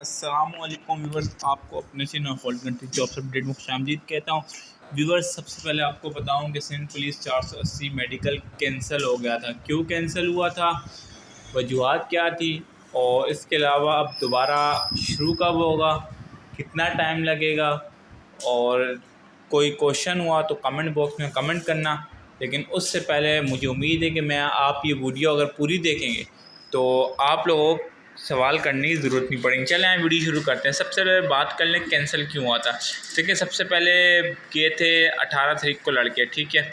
अस्सलामुअलैकुम व्यूवर्स, आपको अपने से नॉफॉल्ट कंट्री जॉब्स अपडेट में खुशामदीद कहता हूँ। व्यूवर्स, सबसे पहले आपको बताऊँ कि सिंध पुलिस 480 मेडिकल कैंसिल हो गया था। क्यों कैंसिल हुआ था, वजूहत क्या थी, और इसके अलावा अब दोबारा शुरू कब होगा, कितना टाइम लगेगा, और कोई क्वेश्चन हुआ तो कमेंट बॉक्स में कमेंट करना। लेकिन उससे पहले मुझे उम्मीद है कि आप ये वीडियो अगर पूरी देखेंगे तो आप लोगों को सवाल करने की ज़रूरत नहीं पड़ेगी। चलें आए वीडियो शुरू करते हैं। सबसे पहले बात कर लें कैंसिल क्यों हुआ था। देखिए, सबसे पहले किए थे 18 तारीख को लड़के, ठीक है।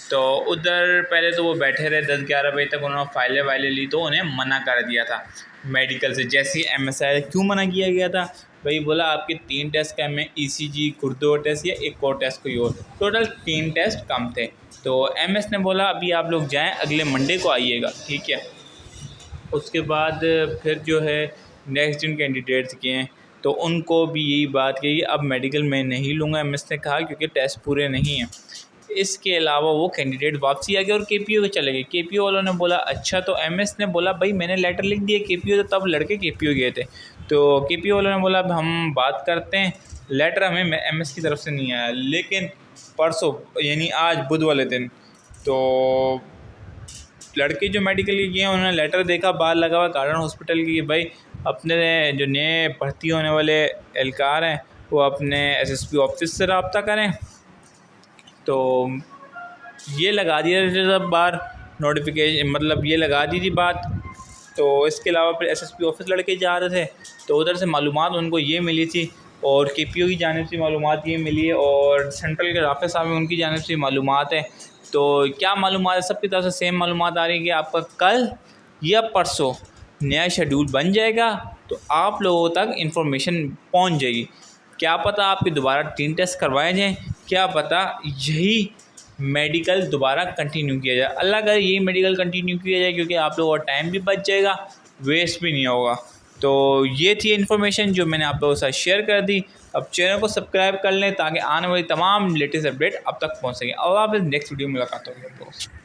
तो उधर पहले तो वो बैठे रहे 10-11 बजे तक, उन्होंने फाइलें वाइलें ली तो उन्हें मना कर दिया था मेडिकल से। जैसे ही MSI क्यों मना किया गया था भाई, बोला आपके 3 टेस्ट कम है, ECG, खुरदो टेस्ट या एक और टेस्ट कोई और, टोटल 3 टेस्ट कम थे। तो MS ने बोला अभी आप लोग जाएँ, अगले मंडे को आइएगा, ठीक है। उसके बाद फिर जो है नेक्स्ट जिन कैंडिडेट्स के हैं तो उनको भी यही बात कही, अब मेडिकल में नहीं लूँगा, MS ने कहा, क्योंकि टेस्ट पूरे नहीं हैं। इसके अलावा वो कैंडिडेट वापसी आ गए और KPO के चले गए। KPO वालों ने बोला अच्छा, तो MS ने बोला भाई मैंने लेटर लिख दिया KPO, तो तब लड़के KPO गए थे। तो KPO वालों ने बोला अब हम बात करते हैं, लेटर हमें MS की तरफ से नहीं आया। लेकिन परसों यानी आज बुध वाले दिन तो लड़के जो मेडिकल के गए हैं उन्होंने लेटर देखा, बाहर लगा हुआ गार्डन हॉस्पिटल की, भाई अपने जो नए भर्ती होने वाले एहलकार हैं वो अपने SSP ऑफिस से रब्ता करें। तो ये लगा दिया सब बार नोटिफिकेशन, मतलब ये लगा दी थी बात। तो इसके अलावा फिर SSP ऑफिस लड़के जा रहे थे तो उधर से मालूमात उनको ये मिली थी, और KPO की जानिब से मालूमात ये मिली है, और सेंट्रल के राफे साहब उनकी जानिब से मालूमात है। तो क्या मालूमात है, सबकी तरफ से सेम मालूमात आ रही है कि आपका कल या परसों नया शेड्यूल बन जाएगा, तो आप लोगों तक इन्फॉर्मेशन पहुंच जाएगी। क्या पता आपके दोबारा 3 टेस्ट करवाए जाएँ, क्या पता यही मेडिकल दोबारा कंटिन्यू किया जाए। अल्लाह करे यही मेडिकल कंटिन्यू किया जाए, क्योंकि आप लोगों का टाइम भी बच जाएगा, वेस्ट भी नहीं होगा। तो ये थी इन्फॉर्मेशन जो मैंने आप लोगों के साथ शेयर कर दी। अब चैनल को सब्सक्राइब कर लें ताकि आने वाली तमाम लेटेस्ट अपडेट अब तक पहुंच सकें। और आप नेक्स्ट वीडियो में मुलाकात होगी आप लोगों से।